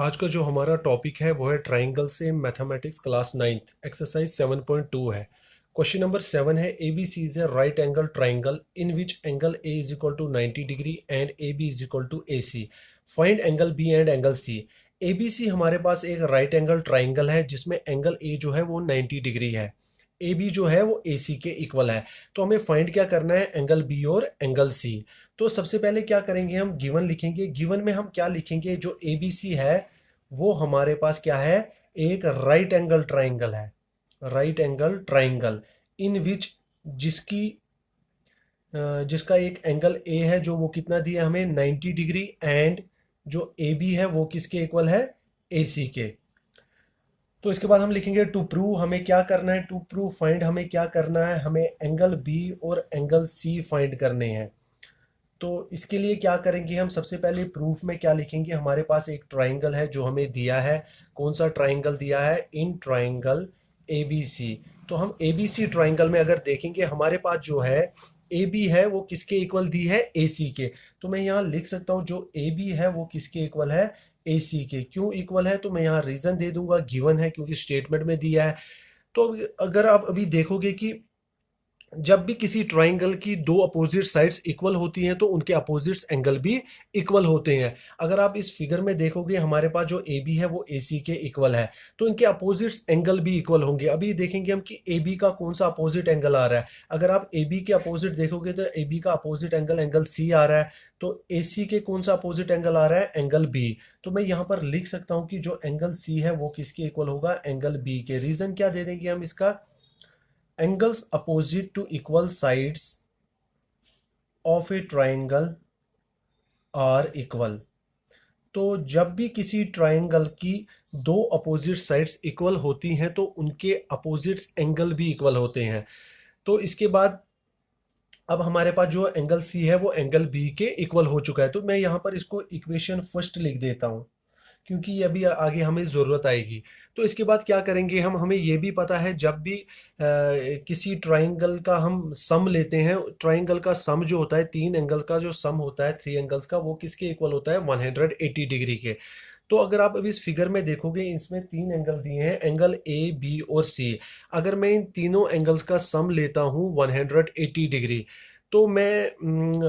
आज का जो हमारा टॉपिक है वो है ट्राइंगल से मैथमेटिक्स क्लास 9th एक्सरसाइज 7.2 है। क्वेश्चन नंबर 7 है A B C is a right angle triangle in which angle A is equal to 90 degree and A B is equal to A C. Find angle B and angle C. A B C हमारे पास एक right angle triangle है जिसमें angle A जो है वो 90 degree है, A B जो है वो ए सी के इक्वल है। तो हमें फाइंड क्या करना है, एंगल बी और एंगल सी। तो सबसे पहले क्या करेंगे, हम गिवन लिखेंगे। गिवन में हम क्या लिखेंगे, जो ए बी सी है वो हमारे पास क्या है, एक राइट एंगल ट्राइंगल है। राइट एंगल ट्राइंगल इन विच जिसकी जिसका एक एंगल ए है जो वो कितना दिया हमें 90 डिग्री, एंड जो ए बी है वो किसके इक्वल है, ए सी के। तो इसके बाद हम लिखेंगे टू प्रूव। हमें क्या करना है, टू प्रूव फाइंड, हमें क्या करना है, हमें एंगल बी और एंगल सी फाइंड करने हैं। तो इसके लिए क्या करेंगे, हम सबसे पहले प्रूफ में क्या लिखेंगे, हमारे पास एक ट्राइंगल है जो हमें दिया है। कौन सा ट्राइंगल दिया है, इन ट्राइंगल ए बी सी। तो हम ए बी सी ट्राइंगल में अगर देखेंगे हमारे पास जो है ए बी है वो किसके इक्वल दी है, ए सी के। तो मैं यहाँ लिख सकता हूँ जो ए बी है वो किसके इक्वल है, ए सी के। क्यों इक्वल है, तो मैं यहाँ रीज़न दे दूंगा, गिवन है क्योंकि स्टेटमेंट में दिया है। तो अगर आप अभी देखोगे कि जब भी किसी ट्राइंगल की दो अपोजिट साइड्स इक्वल होती हैं तो उनके अपोजिट्स एंगल भी इक्वल होते हैं। अगर आप इस फिगर में देखोगे हमारे पास जो ए बी है वो ए सी के इक्वल है, तो इनके अपोजिट्स एंगल भी इक्वल होंगे। अभी देखेंगे हम कि ए बी का कौन सा अपोजिट एंगल आ रहा है। अगर आप ए बी के अपोजिट देखोगे तो ए बी का अपोजिट एंगल एंगल सी आ रहा है। तो ए सी के कौन सा अपोजिट एंगल आ रहा है, एंगल बी। तो मैं यहाँ पर लिख सकता हूँ कि जो एंगल सी है वो किसके इक्वल होगा, एंगल बी के। रीजन क्या दे देंगे हम इसका, angles opposite to equal sides of a triangle are equal। तो जब भी किसी ट्राइंगल की दो अपोजिट साइड्स इक्वल होती हैं तो उनके अपोजिट्स एंगल भी इक्वल होते हैं। तो इसके बाद अब हमारे पास जो एंगल सी है वो एंगल बी के इक्वल हो चुका है। तो मैं यहाँ पर इसको इक्वेशन फर्स्ट लिख देता हूँ क्योंकि ये अभी आगे हमें ज़रूरत आएगी। तो इसके बाद क्या करेंगे, हम हमें ये भी पता है जब भी किसी ट्राइंगल का हम सम लेते हैं, ट्राइंगल का सम जो होता है, तीन एंगल का जो सम होता है थ्री एंगल्स का, वो किसके इक्वल होता है, 180 डिग्री के। तो अगर आप अभी इस फिगर में देखोगे इसमें तीन एंगल दिए हैं, एंगल ए बी और सी। अगर मैं इन तीनों एंगल्स का सम लेता हूँ 180 डिग्री, तो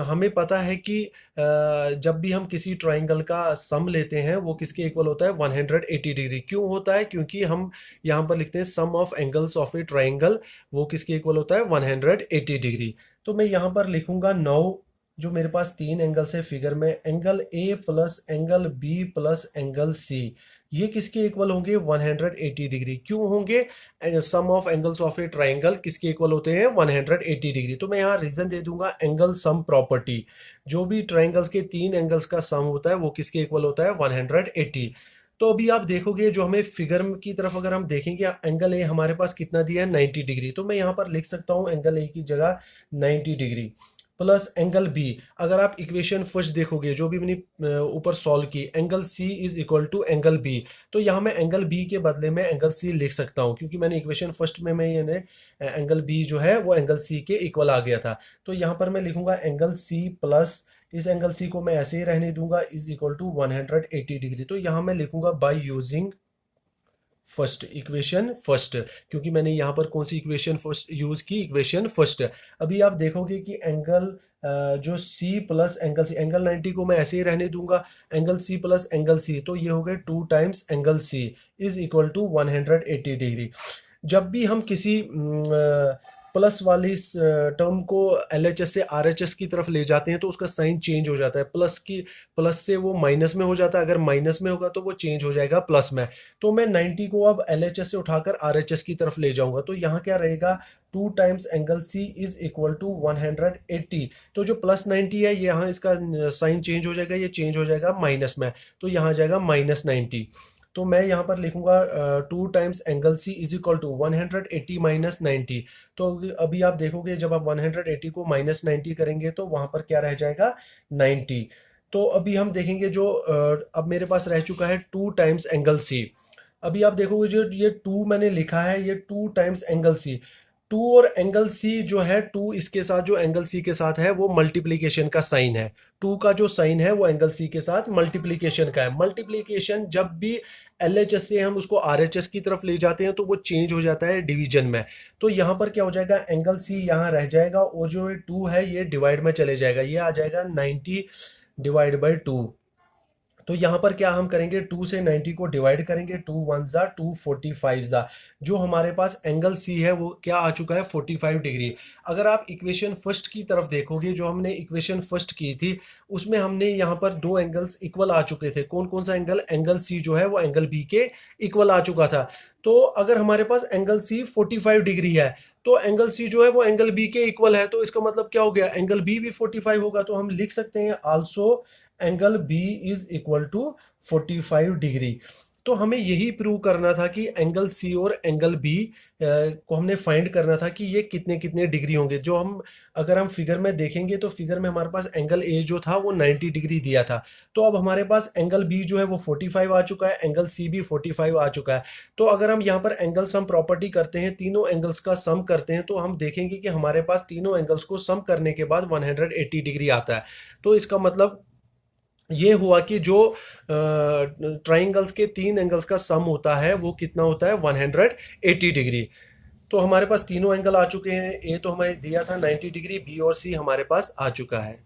हमें पता है कि जब भी हम किसी ट्राइंगल का सम लेते हैं वो किसके इक्वल होता है, 180 डिग्री। क्यों होता है, क्योंकि हम यहाँ पर लिखते हैं sum of angles of a triangle, वो किसके इक्वल होता है, 180 डिग्री। तो मैं यहाँ पर लिखूंगा 9, जो मेरे पास तीन एंगल्स है फिगर में, angle A plus angle B plus angle C, ये किसके इक्वल होंगे, 180 डिग्री। क्यों होंगे, sum of angles of a triangle किसके इक्वल होते हैं, 180 डिग्री। तो मैं यहाँ रीजन दे दूंगा, एंगल सम प्रॉपर्टी। जो भी ट्राइंगल्स के तीन एंगल्स का सम होता है वो किसके इक्वल होता है, 180। तो अभी आप देखोगे जो हमें फिगर की तरफ अगर हम देखेंगे, एंगल ए हमारे पास कितना दिया है, 90 डिग्री। तो मैं यहाँ पर लिख सकता हूँ एंगल ए की जगह 90 डिग्री प्लस एंगल बी। अगर आप इक्वेशन फर्स्ट देखोगे जो भी मैंने ऊपर सॉल्व की, angle C is equal to angle B. तो यहाँ मैं एंगल बी के बदले में एंगल सी लिख सकता हूँ क्योंकि मैंने इक्वेशन फर्स्ट में मैं ये एंगल बी जो है वो एंगल सी के इक्वल आ गया था। तो यहाँ पर मैं लिखूंगा एंगल सी प्लस, इस एंगल सी को मैं ऐसे ही रहने दूंगा, इज इक्वल टू 180 डिग्री। तो यहाँ मैं लिखूंगा by using first, equation first, क्योंकि मैंने यहाँ पर कौन सी इक्वेशन फर्स्ट यूज की, इक्वेशन फर्स्ट। अभी आप देखोगे कि एंगल जो C plus angle C, angle 90 को मैं ऐसे ही रहने दूंगा, angle C plus angle C, तो ये हो गए 2 times angle C is equal to 180 degree. जब भी हम किसी प्लस वाली टर्म को LHS से RHS की तरफ ले जाते हैं तो उसका साइन चेंज हो जाता है, प्लस से वो माइनस में हो जाता है, अगर माइनस में होगा तो वो चेंज हो जाएगा प्लस में। तो मैं 90 को अब LHS से उठाकर RHS की तरफ ले जाऊंगा, तो यहाँ क्या रहेगा, 2 times angle C is equal to 180। तो जो प्लस 90 है यहाँ इसका साइन चेंज हो जाएगा, ये चेंज हो जाएगा माइनस में, तो यहाँ जाएगा -90। तो मैं यहाँ पर लिखूंगा 2 times angle C is equal to 180 minus 90। तो अभी आप देखोगे जब आप 180 को -90 करेंगे तो वहां पर क्या रह जाएगा, 90। तो अभी हम देखेंगे जो अब मेरे पास रह चुका है 2 टाइम्स एंगल सी। अभी आप देखोगे जो ये 2 मैंने लिखा है, ये 2 टाइम्स एंगल सी। टू और एंगल सी जो है, टू इसके साथ जो एंगल सी के साथ है वो मल्टीप्लीकेशन का साइन है। टू का जो साइन है वो एंगल सी के साथ मल्टीप्लीकेशन का है। मल्टीप्लीकेशन जब भी एलएचएस से हम उसको आरएचएस की तरफ ले जाते हैं तो वो चेंज हो जाता है डिवीजन में। तो यहाँ पर क्या हो जाएगा, एंगल सी यहाँ रह जाएगा और जो टू है ये डिवाइड में चले जाएगा, ये आ जाएगा 90 डिवाइड बाई टू। तो यहाँ पर क्या हम करेंगे, 2 से 90 को डिवाइड करेंगे, 2 वन ज़ा 2 45 ज़ा, जो हमारे पास एंगल सी है वो क्या आ चुका है 45 डिग्री। अगर आप इक्वेशन फर्स्ट की तरफ देखोगे, जो हमने इक्वेशन फर्स्ट की थी उसमें हमने यहाँ पर दो एंगल्स इक्वल आ चुके थे। कौन कौन सा एंगल, एंगल सी जो है वो एंगल बी के इक्वल आ चुका था। तो अगर हमारे पास एंगल सी 45 डिग्री है तो एंगल सी जो है वो एंगल बी के इक्वल है, तो इसका मतलब क्या हो गया, एंगल बी भी 45 होगा। तो हम लिख सकते हैं also angle B is equal to 45 degree. तो हमें यही प्रूव करना था कि एंगल सी और एंगल बी को हमने फाइंड करना था कि ये कितने कितने डिग्री होंगे। जो हम अगर हम फिगर में देखेंगे तो फिगर में हमारे पास एंगल ए जो था वो 90 डिग्री दिया था। तो अब हमारे पास एंगल बी जो है वो 45 आ चुका है, एंगल सी भी 45 आ चुका है। तो अगर हम यहाँ पर एंगल सम प्रॉपर्टी करते हैं, तीनों एंगल्स का सम करते हैं, तो हम देखेंगे कि हमारे पास तीनों एंगल्स को सम करने के बाद 180 डिग्री आता है। तो इसका मतलब ये हुआ कि जो ट्राइंगल्स के तीन एंगल्स का सम होता है वो कितना होता है 180 डिग्री। तो हमारे पास तीनों एंगल आ चुके हैं। ए तो हमें दिया था 90 डिग्री, बी और सी हमारे पास आ चुका है।